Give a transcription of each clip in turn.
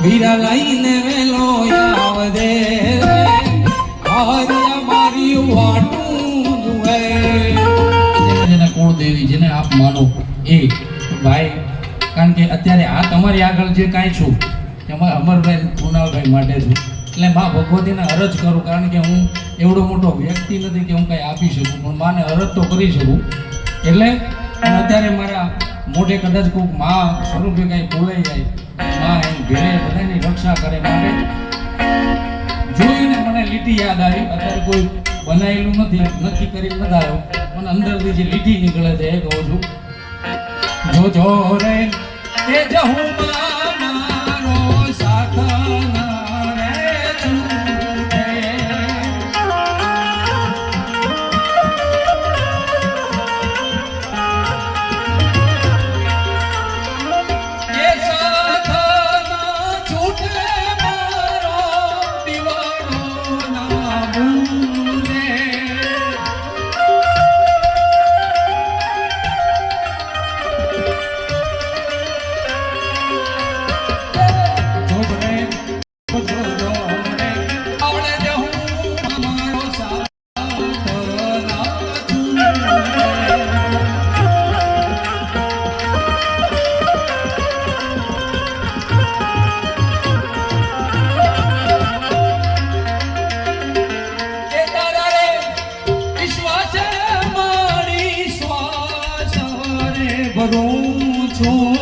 વીરા લઈને વેલો આવજે આર્ય મારી વાટું જુએ જેને કુળદેવી જેને આપ માનો એ ભાઈ કારણ કે અત્યારે આ તમારી આગળ જે કાંઈ છું એમાં અમરભાઈ કુણાલભાઈ માટે છું એટલે મા ભગવતીને અરજ કરું કારણ કે હું એવડો મોટો વ્યક્તિ નથી કે હું કાંઈ આપી શકું પણ માને અરજ તો કરી શકું એટલે અત્યારે મારા મોઢે કદાચ કોઈક મા સ્વરૂપે કાંઈ બોલાઈ જાય મા એમ ઘેરે બધાની રક્ષા કરે માટે જોઈને મને લીટી યાદ આવી અત્યારે કોઈ બનાવેલું નથી નક્કી કરી નથી આવ્યો પણ અંદરથી જે લીટી નીકળે છે એ કહું છું જો રે એ જહું મારો સાથ ભરું છું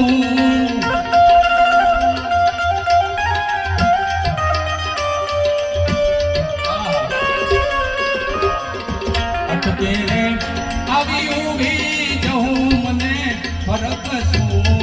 અટકે રે આવી ઊભી જહું મને ફરક શું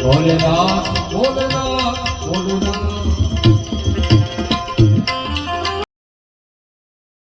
ભોલેનાથ ભોલેનાથ